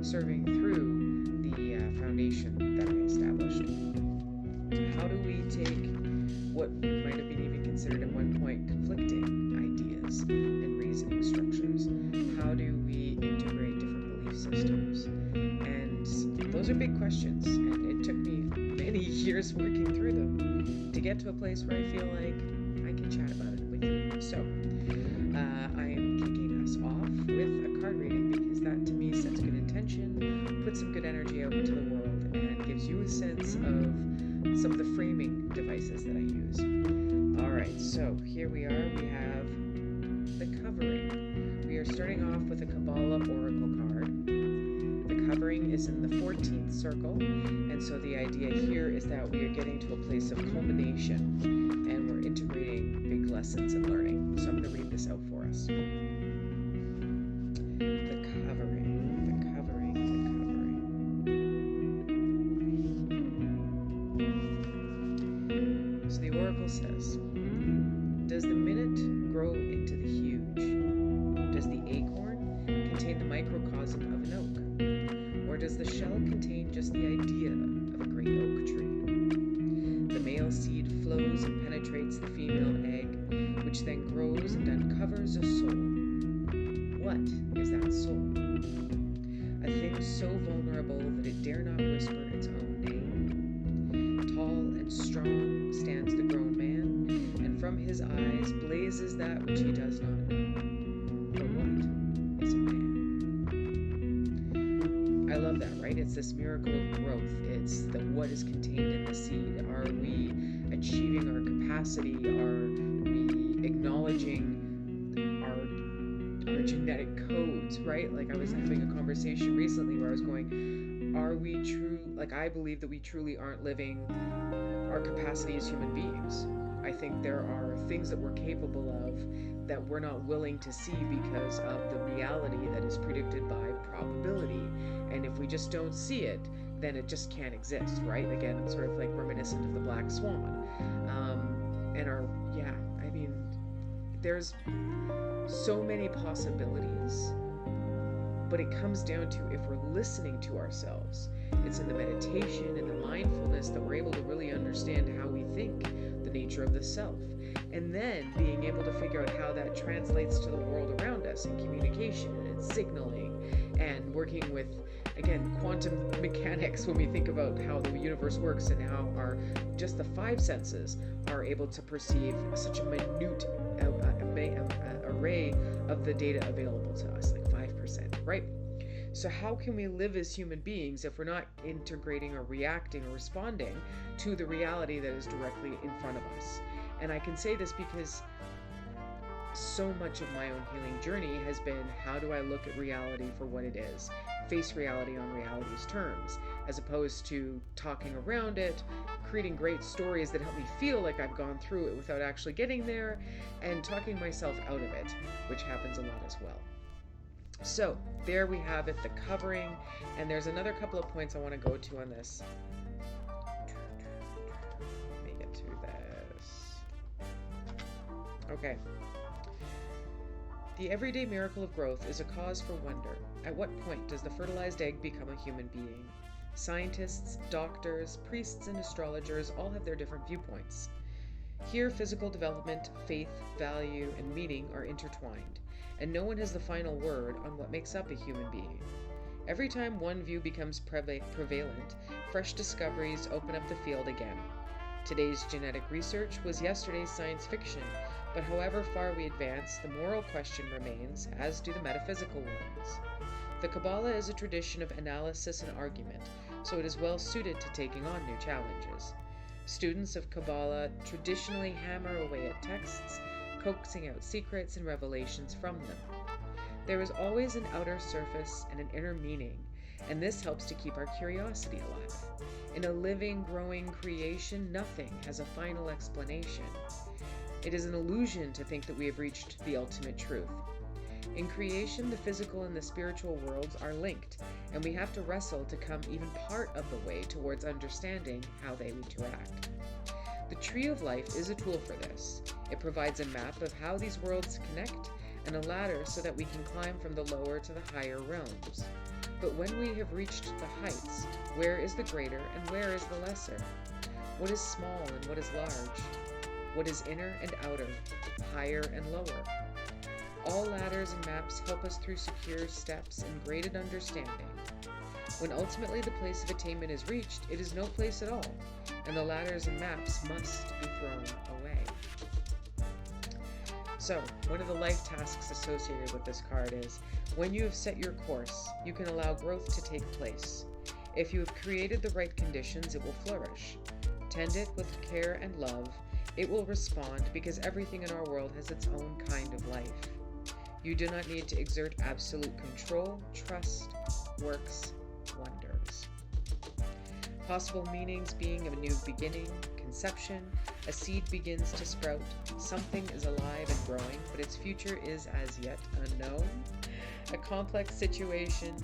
serving through the foundation that I established. How do we take what might have been even considered at one point conflicting ideas and reasoning structures? How do we integrate different belief systems? And those are big questions, and it took me many years working through them to get to a place where I feel like I can chat about it with you. So I am kicking us off with a card reading, because that to me sets good intention, puts some good energy out into the world, and gives you a sense of some of the framing devices that I use. Alright, so here we are. We have the covering. We are starting off with a Kabbalah Oracle card. The covering is in the 14th circle, and so the idea here is that we are getting to a place of culmination, and we're integrating big lessons and learning. So I'm going to read this out for us. The covering, the covering, the covering. So the oracle says, does the minute grow into the huge? Does the acorn contain the microcosm of an oak? Or does the shell contain just the idea of a great oak tree? The male seed flows and penetrates the female egg, which then grows and uncovers a soul. What is that soul? A thing so vulnerable that it dare not whisper its own name. Tall and strong stands the grown man, and from his eyes blazes that which he does not know. For what is a man? I love that, right? It's this miracle of growth. It's the what is contained in the seed. Are we achieving our capacity? Are we acknowledging our genetic codes, right? Like I was having a conversation recently where I was going, are we true? Like I believe that we truly aren't living our capacity as human beings. I think there are things that we're capable of that we're not willing to see because of the reality that is predicted by probability. And if we just don't see it, then it just can't exist, right? Again, it's sort of like reminiscent of the black swan. There's so many possibilities, but it comes down to if we're listening to ourselves. It's in the meditation and the mindfulness that we're able to really understand how we think, the nature of the self, and then being able to figure out how that translates to the world around us in communication and signaling and working with, again, quantum mechanics when we think about how the universe works and how just the five senses are able to perceive such a minute array of the data available to us, like 5%, right? So how can we live as human beings if we're not integrating or reacting or responding to the reality that is directly in front of us? And I can say this because so much of my own healing journey has been, how do I look at reality for what it is? Face reality on reality's terms, as opposed to talking around it, creating great stories that help me feel like I've gone through it without actually getting there, and talking myself out of it, which happens a lot as well. So there we have it, the covering, and there's another couple of points I want to go to on this. Let me get to this. Okay. The everyday miracle of growth is a cause for wonder. At what point does the fertilized egg become a human being? Scientists, doctors, priests, and astrologers all have their different viewpoints. Here, physical development, faith, value, and meaning are intertwined, and no one has the final word on what makes up a human being. Every time one view becomes prevalent, fresh discoveries open up the field again. Today's genetic research was yesterday's science fiction, but however far we advance, the moral question remains, as do the metaphysical ones. The Kabbalah is a tradition of analysis and argument, so it is well suited to taking on new challenges. Students of Kabbalah traditionally hammer away at texts, coaxing out secrets and revelations from them. There is always an outer surface and an inner meaning, and this helps to keep our curiosity alive. In a living, growing creation, nothing has a final explanation. It is an illusion to think that we have reached the ultimate truth. In creation, the physical and the spiritual worlds are linked, and we have to wrestle to come even part of the way towards understanding how they interact. The Tree of Life is a tool for this. It provides a map of how these worlds connect and a ladder so that we can climb from the lower to the higher realms. But when we have reached the heights, where is the greater and where is the lesser? What is small and what is large? What is inner and outer, higher and lower? All ladders and maps help us through secure steps and graded understanding. When ultimately the place of attainment is reached, it is no place at all, and the ladders and maps must be thrown away. So, one of the life tasks associated with this card is, when you have set your course, you can allow growth to take place. If you have created the right conditions, it will flourish. Tend it with care and love. It will respond because everything in our world has its own kind of life. You do not need to exert absolute control. Trust works wonders. Possible meanings being of a new beginning, conception, a seed begins to sprout, something is alive and growing, but its future is as yet unknown, a complex situation,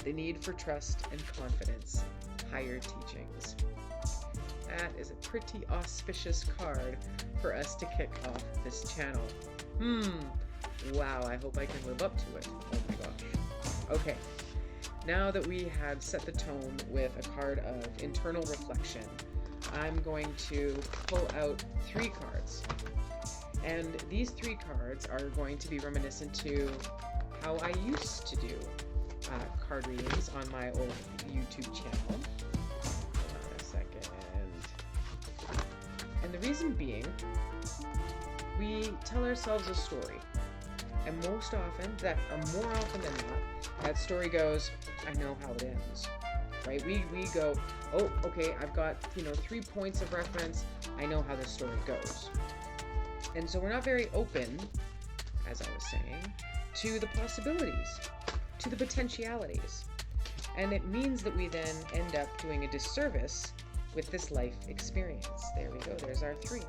the need for trust and confidence, higher teachings. That is a pretty auspicious card for us to kick off this channel. Wow, I hope I can live up to it. Oh my gosh. Okay, now that we have set the tone with a card of internal reflection, I'm going to pull out 3 cards. And these 3 cards are going to be reminiscent to how I used to do card readings on my old YouTube channel. Hold on a second. And the reason being, we tell ourselves a story. And more often than not, that story goes, I know how it ends. Right? We go, oh, okay, I've got, 3 points of reference. I know how this story goes. And so we're not very open, as I was saying, to the possibilities, to the potentialities. And it means that we then end up doing a disservice with this life experience. There we go. There's our 3.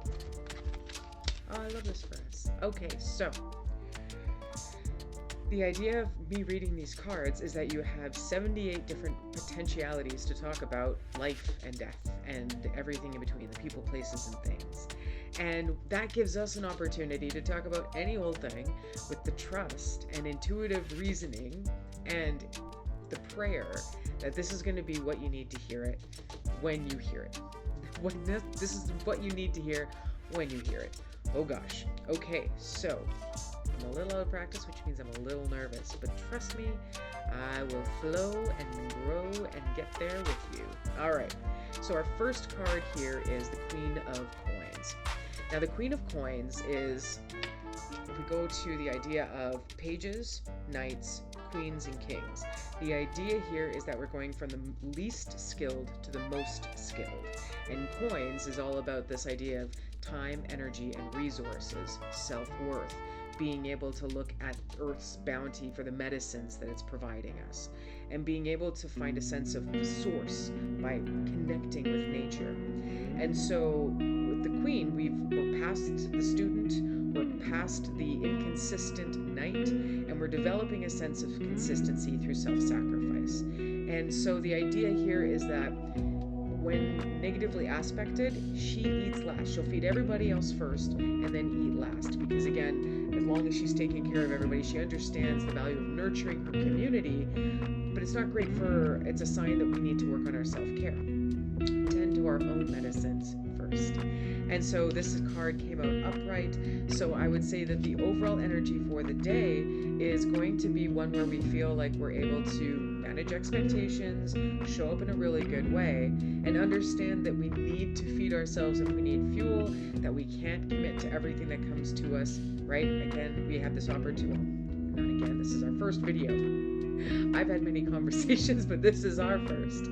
Oh, I love this for us. Okay, so the idea of me reading these cards is that you have 78 different potentialities to talk about life and death and everything in between, the people, places, and things. And that gives us an opportunity to talk about any old thing with the trust and intuitive reasoning and the prayer that this is going to be what you need to hear it when you hear it. This is what you need to hear when you hear it. Oh gosh. Okay, so I'm a little out of practice, which means I'm a little nervous, but trust me, I will flow and grow and get there with you. All right, so our first card here is the Queen of Coins. Now, the Queen of Coins is, if we go to the idea of pages, knights, queens, and kings, the idea here is that we're going from the least skilled to the most skilled. And coins is all about this idea of time, energy, and resources, self-worth, being able to look at Earth's bounty for the medicines that it's providing us, and being able to find a sense of source by connecting with nature. And so with the Queen, we're past the student, we're past the inconsistent knight, and we're developing a sense of consistency through self-sacrifice. And so the idea here is that when negatively aspected, she eats last. She'll feed everybody else first and then eat last. Because again, as long as she's taking care of everybody, she understands the value of nurturing her community, but it's not great for her. It's a sign that we need to work on our self-care. Tend to our own medicines first. And so this card came out upright. So I would say that the overall energy for the day is going to be one where we feel like we're able to manage expectations, show up in a really good way, and understand that we need to feed ourselves if we need fuel, that we can't commit to everything that comes to us, right? Again, we have this opportunity. This is our first video. I've had many conversations, but this is our first.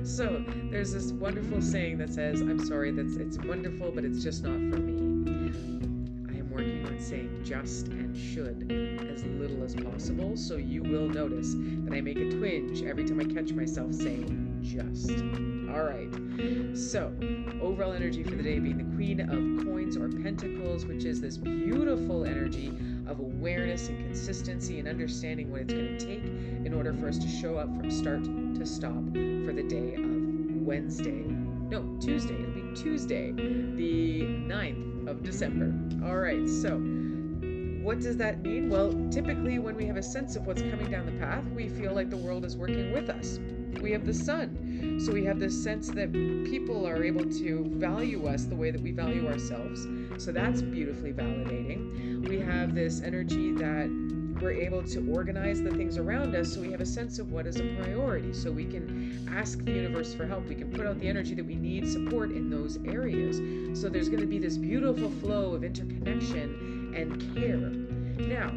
So there's this wonderful saying that says, I'm sorry, it's wonderful, but it's just not for me. I am working on saying just and should as little as possible, so you will notice that I make a twinge every time I catch myself saying just. All right, so overall energy for the day being the Queen of Coins or Pentacles, which is this beautiful energy of awareness and consistency and understanding what it's going to take in order for us to show up from start to stop for the day of Tuesday. It'll be Tuesday, the 9th of December. All right, so What does that mean? Well, typically when we have a sense of what's coming down the path, we feel like the world is working with us. We have the sun. So we have this sense that people are able to value us the way that we value ourselves. So that's beautifully validating. We have this energy that we're able to organize the things around us, so we have a sense of what is a priority. So we can ask the universe for help. We can put out the energy that we need support in those areas. So there's going to be this beautiful flow of interconnection and care. Now,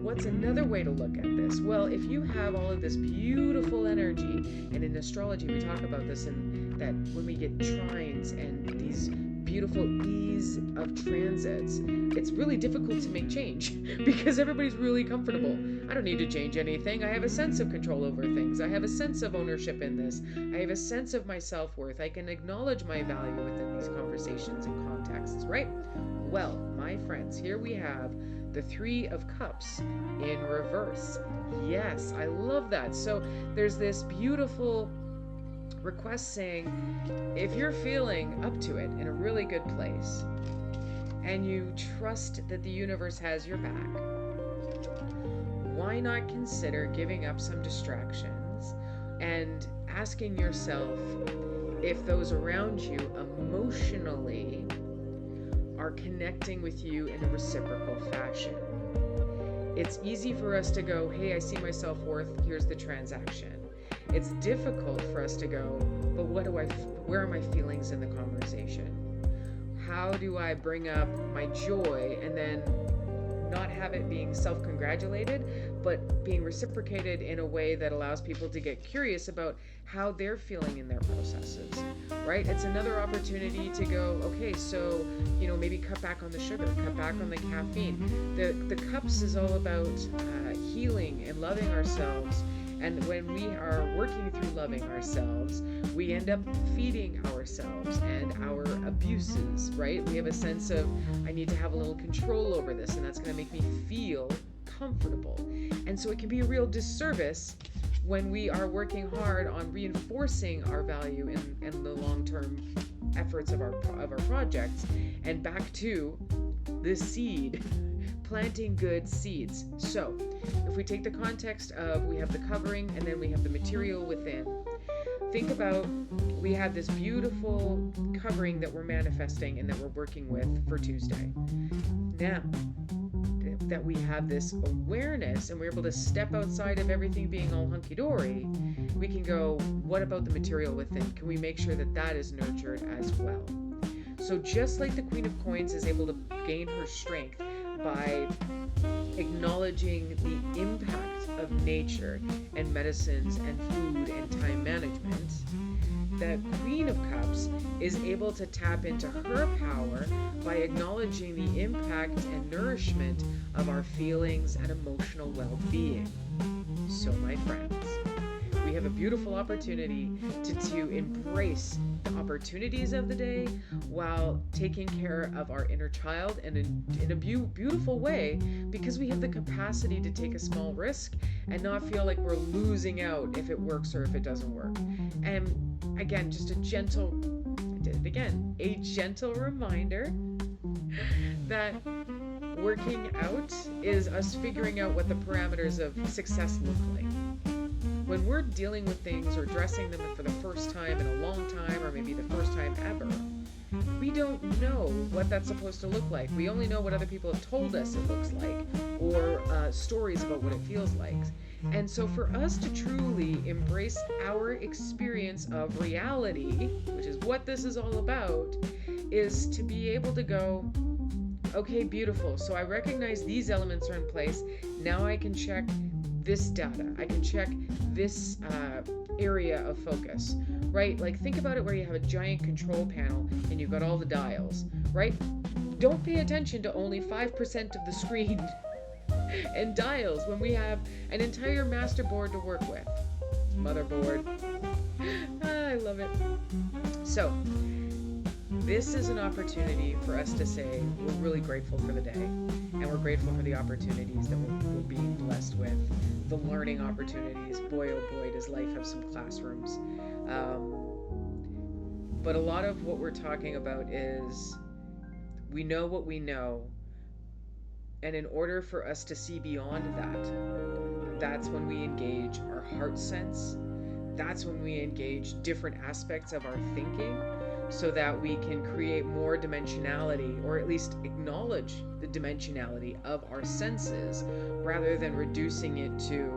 what's another way to look at this? Well, if you have all of this beautiful energy, and in astrology we talk about this, and that when we get trines and these beautiful ease of transits, it's really difficult to make change because everybody's really comfortable. I don't need to change anything. I have a sense of control over things. I have a sense of ownership in this. I have a sense of my self-worth. I can acknowledge my value within these conversations and contexts, right? Well, my friends, here we have the Three of Cups in reverse. Yes, I love that. So there's this beautiful request saying, if you're feeling up to it in a really good place and you trust that the universe has your back, why not consider giving up some distractions and asking yourself if those around you emotionally are connecting with you in a reciprocal fashion. It's easy for us to go, hey, I see my self-worth, here's the transaction. It's difficult for us to go, but where are my feelings in the conversation? How do I bring up my joy and then not have it being self-congratulated, but being reciprocated in a way that allows people to get curious about how they're feeling in their processes, right? It's another opportunity to go, okay, so, maybe cut back on the sugar, cut back on the caffeine. The cups is all about healing and loving ourselves. And when we are working through loving ourselves, we end up feeding ourselves and our abuses, right? We have a sense of, I need to have a little control over this, and that's going to make me feel comfortable. And so it can be a real disservice when we are working hard on reinforcing our value in the long-term efforts of our projects. And back to the seed, planting good seeds. So if we take the context of, we have the covering and then we have the material within, think about, we have this beautiful covering that we're manifesting and that we're working with for Tuesday. Now that we have this awareness and we're able to step outside of everything being all hunky-dory, we can go, what about the material within? Can we make sure that that is nurtured as well? So just like the Queen of Coins is able to gain her strength by acknowledging the impact of nature and medicines and food and time management, the Queen of Cups is able to tap into her power by acknowledging the impact and nourishment of our feelings and emotional well-being. So, my friends, we have a beautiful opportunity to embrace the opportunities of the day while taking care of our inner child and in a beautiful way, because we have the capacity to take a small risk and not feel like we're losing out if it works or if it doesn't work. And again, just a gentle reminder that working out is us figuring out what the parameters of success look like. When we're dealing with things or addressing them for the first time in a long time, or maybe the first time ever, we don't know what that's supposed to look like. We only know what other people have told us it looks like, or stories about what it feels like. And so for us to truly embrace our experience of reality, which is what this is all about, is to be able to go, okay, beautiful. So I recognize these elements are in place. Now I can check this data. I can check this area of focus, right? Like, think about it where you have a giant control panel and you've got all the dials, right? Don't pay attention to only 5% of the screen and dials when we have an entire master board to work with. Motherboard. I love it. So, this is an opportunity for us to say we're really grateful for the day, and we're grateful for the opportunities that we're being blessed with, the learning opportunities. Boy, oh boy, does life have some classrooms. But a lot of what we're talking about is, we know what we know, And in order for us to see beyond that, that's when we engage our heart sense. That's when we engage different aspects of our thinking so that we can create more dimensionality, or at least acknowledge the dimensionality of our senses rather than reducing it to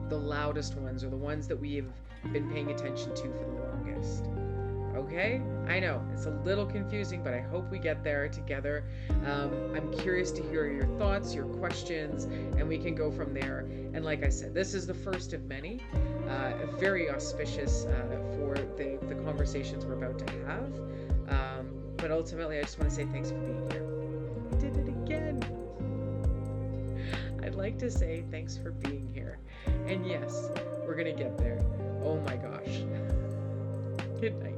the loudest ones or the ones that we have been paying attention to for the longest. Okay? I know, it's a little confusing, but I hope we get there together. I'm curious to hear your thoughts, your questions, and we can go from there. And like I said, this is the first of many, very auspicious for the conversations we're about to have. But ultimately, I just want to say thanks for being here. I did it again. I'd like to say thanks for being here. And yes, we're going to get there. Oh my gosh. Good night.